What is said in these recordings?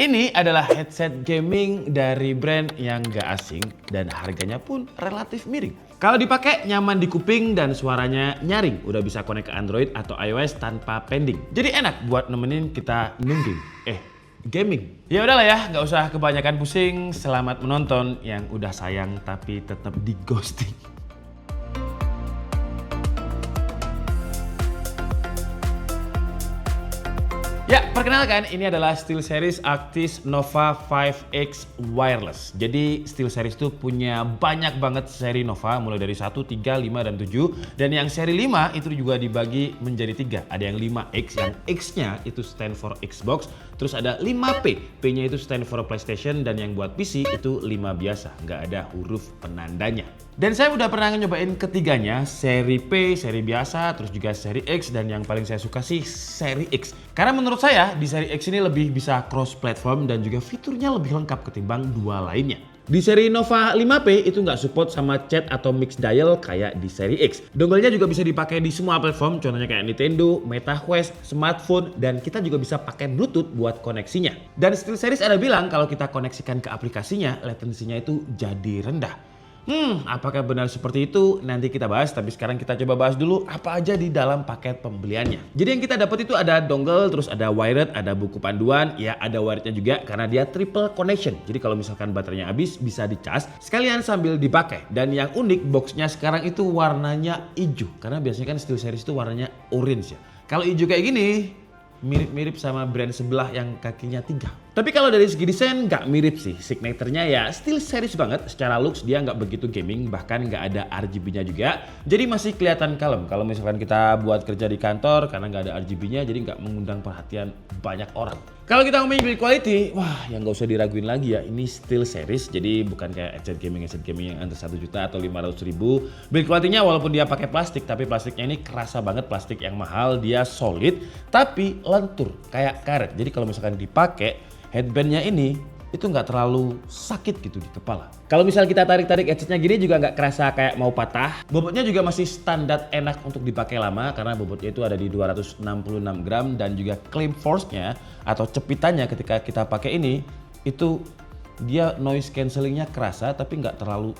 Ini adalah headset gaming dari brand yang gak asing dan harganya pun relatif miring. Kalau dipakai nyaman di kuping dan suaranya nyaring, udah bisa connect ke Android atau iOS tanpa pending. Jadi enak buat nemenin kita nungging. Gaming. Ya udahlah ya, nggak usah kebanyakan pusing. Selamat menonton yang udah sayang tapi tetap di ghosting. Ya, perkenalkan ini adalah SteelSeries Arctis Nova 5X Wireless. Jadi SteelSeries itu punya banyak banget seri Nova, mulai dari 1, 3, 5, dan 7. Dan yang seri 5 itu juga dibagi menjadi 3. Ada yang 5X, yang X-nya itu stand for Xbox. Terus ada 5P, P-nya itu stand for PlayStation. Dan yang buat PC itu 5 biasa, nggak ada huruf penandanya. Dan saya udah pernah nyobain ketiganya, seri P, seri biasa, terus juga seri X, dan yang paling saya suka sih seri X. Karena menurut saya di seri X ini lebih bisa cross platform dan juga fiturnya lebih lengkap ketimbang dua lainnya. Di seri Nova 5P itu nggak support sama chat atau mix dial kayak di seri X. Dongle-nya juga bisa dipakai di semua platform, contohnya kayak Nintendo, MetaQuest, smartphone, dan kita juga bisa pakai Bluetooth buat koneksinya. Dan SteelSeries ada bilang kalau kita koneksikan ke aplikasinya, latensinya itu jadi rendah. Apakah benar seperti itu? Nanti kita bahas, tapi sekarang kita coba bahas dulu apa aja di dalam paket pembeliannya. Jadi yang kita dapat itu ada dongle, terus ada wired, ada buku panduan, ya ada wirednya juga karena dia triple connection. Jadi kalau misalkan baterainya habis bisa dicas sekalian sambil dipakai. Dan yang unik boxnya sekarang itu warnanya hijau, karena biasanya kan SteelSeries itu warnanya orange ya. Kalau hijau kayak gini mirip-mirip sama brand sebelah yang kakinya 3. Tapi kalau dari segi desain nggak mirip sih. Signaturenya ya SteelSeries banget. Secara looks dia nggak begitu gaming, bahkan nggak ada RGB-nya juga. Jadi masih kelihatan kalem. Kalau misalkan kita buat kerja di kantor karena nggak ada RGB-nya, jadi nggak mengundang perhatian banyak orang. Kalau kita ngomongin build quality, wah yang nggak usah diraguin lagi ya. Ini SteelSeries, jadi bukan kayak headset gaming yang under 1 juta atau 500 ribu. Build quality-nya walaupun dia pakai plastik, tapi plastiknya ini kerasa banget, plastik yang mahal. Dia solid, tapi lentur kayak karet. Jadi kalau misalkan dipakai, headbandnya ini itu nggak terlalu sakit gitu di kepala. Kalau misal kita tarik-tarik headsetnya gini juga nggak kerasa kayak mau patah. Bobotnya juga masih standar enak untuk dipakai lama karena bobotnya itu ada di 266 gram dan juga claim force-nya atau cepitannya ketika kita pakai ini itu dia noise cancellingnya kerasa tapi nggak terlalu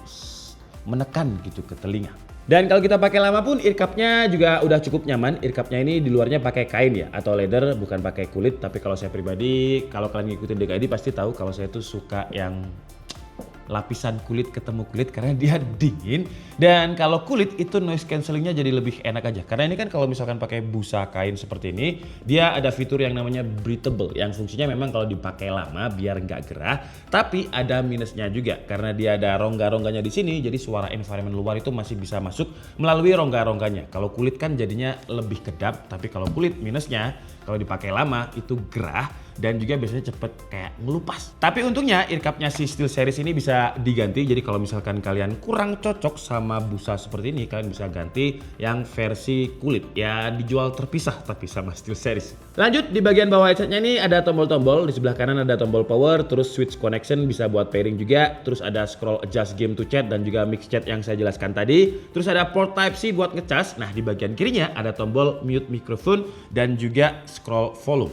menekan gitu ke telinga. Dan kalau kita pakai lama pun earcupnya juga udah cukup nyaman. Earcupnya ini di luarnya pakai kain ya atau leather, bukan pakai kulit. Tapi kalau saya pribadi, kalau kalian ngikutin DKID pasti tahu kalau saya tuh suka yang lapisan kulit ketemu kulit karena dia dingin. Dan kalau kulit itu noise cancellingnya jadi lebih enak aja. Karena ini kan kalau misalkan pakai busa kain seperti ini, dia ada fitur yang namanya breathable, yang fungsinya memang kalau dipakai lama biar nggak gerah. Tapi ada minusnya juga karena dia ada rongga-rongganya di sini, jadi suara environment luar itu masih bisa masuk melalui rongga-rongganya. Kalau kulit kan jadinya lebih kedap, tapi kalau kulit minusnya kalau dipakai lama itu gerah dan juga biasanya cepet kayak ngelupas. Tapi untungnya earcupnya si SteelSeries ini bisa diganti. Jadi kalau misalkan kalian kurang cocok sama busa seperti ini, kalian bisa ganti yang versi kulit. Ya dijual terpisah tapi sama SteelSeries. Lanjut di bagian bawah headsetnya ini ada tombol-tombol. Di sebelah kanan ada tombol power, terus switch connection bisa buat pairing juga. Terus ada scroll adjust game to chat dan juga mix chat yang saya jelaskan tadi. Terus ada port Type-C buat ngecas. Nah di bagian kirinya ada tombol mute microphone dan juga scroll volume.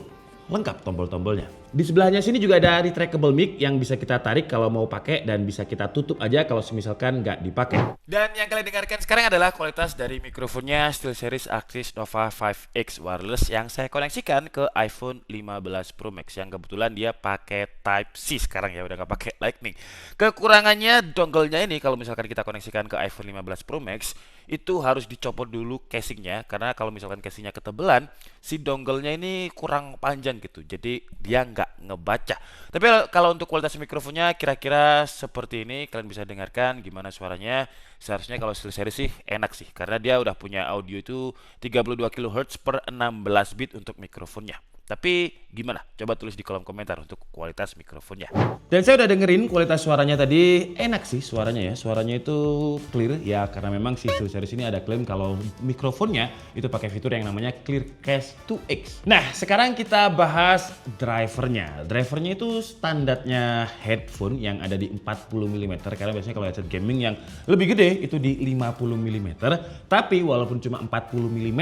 Lengkap tombol-tombolnya. Di sebelahnya sini juga ada retractable mic yang bisa kita tarik kalau mau pakai dan bisa kita tutup aja kalau misalkan nggak dipakai. Dan yang kalian dengarkan sekarang adalah kualitas dari mikrofonnya SteelSeries Arctis Nova 5X Wireless yang saya koneksikan ke iPhone 15 Pro Max yang kebetulan dia pakai Type-C sekarang ya, udah nggak pakai Lightning. Kekurangannya dongle-nya ini kalau misalkan kita koneksikan ke iPhone 15 Pro Max itu harus dicopot dulu casingnya karena kalau misalkan casingnya ketebelan si dongle-nya ini kurang panjang gitu, jadi dia nggak ngebaca. Tapi kalau untuk kualitas mikrofonnya kira-kira seperti ini, kalian bisa dengarkan gimana suaranya. Seharusnya kalau SteelSeries sih enak sih karena dia udah punya audio itu 32 kHz per 16 bit untuk mikrofonnya. Tapi gimana? Coba tulis di kolom komentar untuk kualitas mikrofonnya. Dan saya udah dengerin kualitas suaranya tadi, enak sih suaranya ya. Suaranya itu clear ya karena memang si SteelSeries ini ada klaim kalau mikrofonnya itu pakai fitur yang namanya Clearcast 2X. Nah, sekarang kita bahas drivernya. Drivernya itu standarnya headphone yang ada di 40 mm karena biasanya kalau headset gaming yang lebih gede itu di 50 mm. Tapi walaupun cuma 40 mm,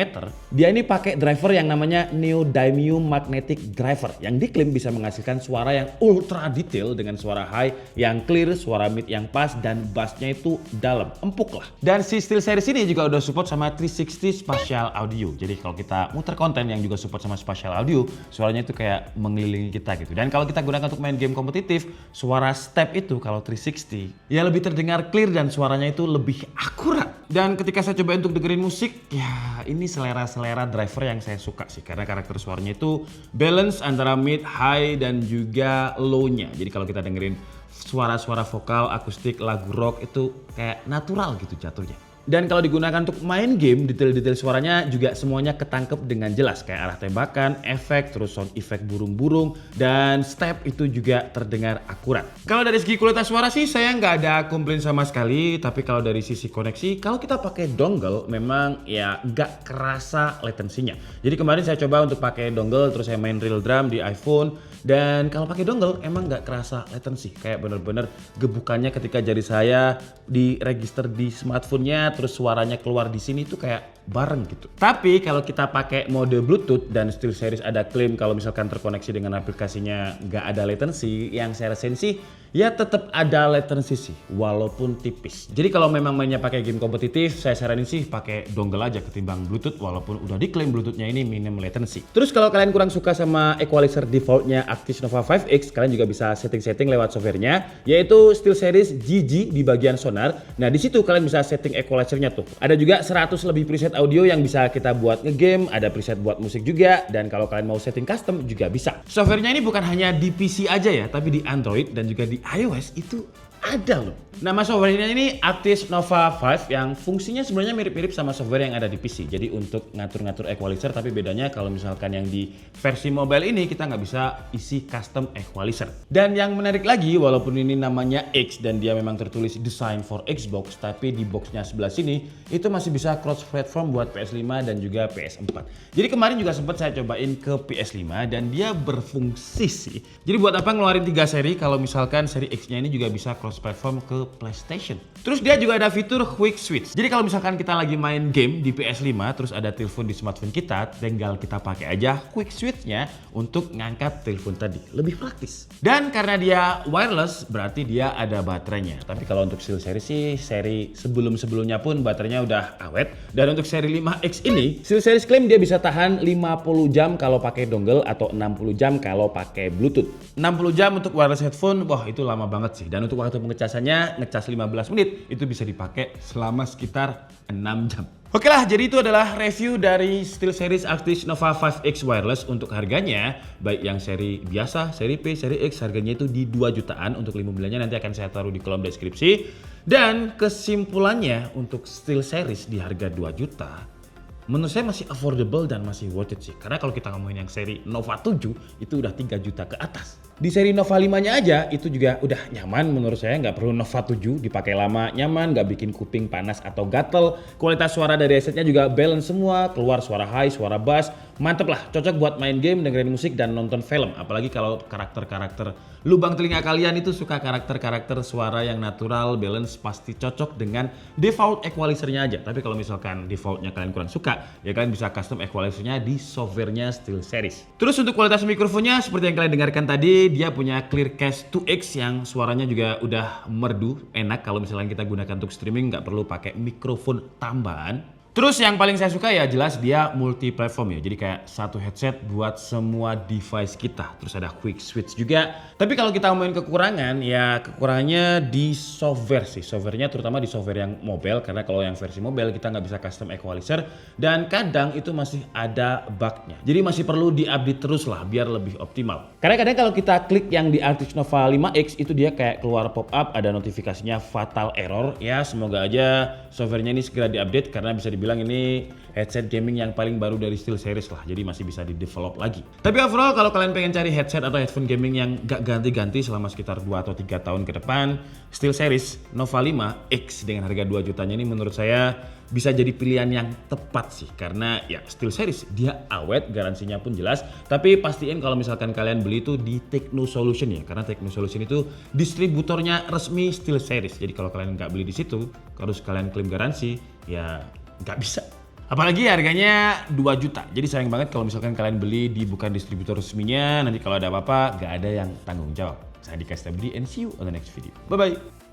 dia ini pakai driver yang namanya Neodymium Magnetic driver yang diklaim bisa menghasilkan suara yang ultra detail dengan suara high yang clear, suara mid yang pas, dan bassnya itu dalam, empuk lah. Dan si SteelSeries ini juga udah support sama 360 spatial audio. Jadi kalau kita muter konten yang juga support sama spatial audio, suaranya itu kayak mengelilingi kita gitu. Dan kalau kita gunakan untuk main game kompetitif, suara step itu kalau 360 ya lebih terdengar clear dan suaranya itu lebih akurat. Dan ketika saya coba untuk dengerin musik, ya ini selera-selera driver yang saya suka sih, karena karakter suaranya itu balance antara mid, high, dan juga low-nya. Jadi kalau kita dengerin suara-suara vokal, akustik, lagu rock itu kayak natural gitu jatuhnya. Dan kalau digunakan untuk main game, detail-detail suaranya juga semuanya ketangkep dengan jelas. Kayak arah tembakan, efek, terus sound effect burung-burung, dan step itu juga terdengar akurat. Kalau dari segi kualitas suara sih saya nggak ada komplain sama sekali. Tapi kalau dari sisi koneksi, kalau kita pakai dongle memang ya nggak kerasa latensinya. Jadi kemarin saya coba untuk pakai dongle, terus saya main real drum di iPhone. Dan kalau pakai dongle emang nggak kerasa latensi. Kayak bener-bener gebukannya ketika jari saya diregister di smartphone-nya, terus suaranya keluar di sini tuh kayak bareng gitu. Tapi kalau kita pakai mode Bluetooth dan SteelSeries ada klaim kalau misalkan terkoneksi dengan aplikasinya nggak ada latensi, yang saya rasain sih ya tetap ada latensi sih, walaupun tipis. Jadi kalau memang mainnya pakai game kompetitif, saya saranin sih pakai dongle aja ketimbang Bluetooth, walaupun udah diklaim Bluetooth-nya ini minim latensi. Terus kalau kalian kurang suka sama equalizer defaultnya Actis Nova 5X, kalian juga bisa setting-setting lewat softwarenya, yaitu SteelSeries GG di bagian sonar. Nah di situ kalian bisa setting equalizernya tuh. Ada juga 100 lebih preset audio yang bisa kita buat ngegame, ada preset buat musik juga, dan kalau kalian mau setting custom juga bisa. Softwarenya ini bukan hanya di PC aja ya, tapi di Android dan juga di iOS itu ada loh. Nama softwarenya ini Actis Nova 5 yang fungsinya sebenarnya mirip-mirip sama software yang ada di PC. Jadi untuk ngatur-ngatur equalizer, tapi bedanya kalau misalkan yang di versi mobile ini kita nggak bisa isi custom equalizer. Dan yang menarik lagi, walaupun ini namanya X dan dia memang tertulis design for Xbox, tapi di boxnya sebelah sini itu masih bisa cross platform buat PS5 dan juga PS4. Jadi kemarin juga sempat saya cobain ke PS5 dan dia berfungsi sih. Jadi buat apa ngeluarin 3 seri kalau misalkan seri X-nya ini juga bisa cross platform ke PlayStation. Terus dia juga ada fitur Quick Switch. Jadi kalau misalkan kita lagi main game di PS5 terus ada telepon di smartphone kita, tinggal kita pakai aja Quick Switch-nya untuk ngangkat telepon tadi. Lebih praktis. Dan karena dia wireless berarti dia ada baterainya. Tapi kalau untuk SteelSeries sih seri sebelum-sebelumnya pun baterainya udah awet. Dan untuk seri 5X ini SteelSeries klaim dia bisa tahan 50 jam kalau pakai dongle atau 60 jam kalau pakai Bluetooth. 60 jam untuk wireless headphone, wah itu lama banget sih. Dan untuk waktu pengecasannya, ngecas 15 menit, itu bisa dipakai selama sekitar 6 jam. Oke lah, jadi itu adalah review dari SteelSeries Actis Nova 5X Wireless. Untuk harganya, baik yang seri biasa, seri P, seri X, harganya itu di 2 jutaan. Untuk link mobilnya nanti akan saya taruh di kolom deskripsi. Dan kesimpulannya untuk SteelSeries di harga 2 juta, menurut saya masih affordable dan masih worth it sih. Karena kalau kita ngomongin yang seri Nova 7, itu udah 3 juta ke atas. Di seri Nova 5-nya aja itu juga udah nyaman menurut saya, nggak perlu Nova 7 dipakai lama, nyaman, nggak bikin kuping panas atau gatel. Kualitas suara dari headsetnya juga balance semua, keluar suara high, suara bass, mantep lah, cocok buat main game, dengerin musik, dan nonton film. Apalagi kalau karakter-karakter lubang telinga kalian itu suka karakter-karakter suara yang natural, balance, pasti cocok dengan default equalizernya aja. Tapi kalau misalkan defaultnya kalian kurang suka, ya kalian bisa custom equalizernya di softwarenya SteelSeries. Terus untuk kualitas mikrofonnya seperti yang kalian dengarkan tadi, dia punya Clearcast 2X yang suaranya juga udah merdu, enak kalau misalnya kita gunakan untuk streaming, nggak perlu pakai mikrofon tambahan. Terus yang paling saya suka ya jelas dia multi platform ya. Jadi kayak satu headset buat semua device kita. Terus ada quick switch juga. Tapi kalau kita ngomongin kekurangan, ya kekurangannya di software sih. Softwarenya terutama di software yang mobile. Karena kalau yang versi mobile kita nggak bisa custom equalizer. Dan kadang itu masih ada bugnya. Jadi masih perlu diupdate terus lah biar lebih optimal. Karena kadang kalau kita klik yang di Actis Nova 5X itu dia kayak keluar pop up ada notifikasinya fatal error. Ya semoga aja softwarenya ini segera diupdate karena bisa dibilang ini headset gaming yang paling baru dari SteelSeries lah, jadi masih bisa di-develop lagi. Tapi overall kalau kalian pengen cari headset atau headphone gaming yang gak ganti-ganti selama sekitar 2 atau 3 tahun ke depan, SteelSeries Nova 5X dengan harga 2 jutanya ini menurut saya bisa jadi pilihan yang tepat sih. Karena ya SteelSeries dia awet, garansinya pun jelas. Tapi pastiin kalau misalkan kalian beli itu di Techno Solution ya, karena Techno Solution itu distributornya resmi SteelSeries. Jadi kalau kalian nggak beli di situ, harus kalian klaim garansi, ya nggak bisa. Apalagi harganya 2 juta. Jadi sayang banget kalau misalkan kalian beli di bukan distributor resminya. Nanti kalau ada apa-apa, gak ada yang tanggung jawab. Saya Dika Stabdi and see you on the next video. Bye-bye.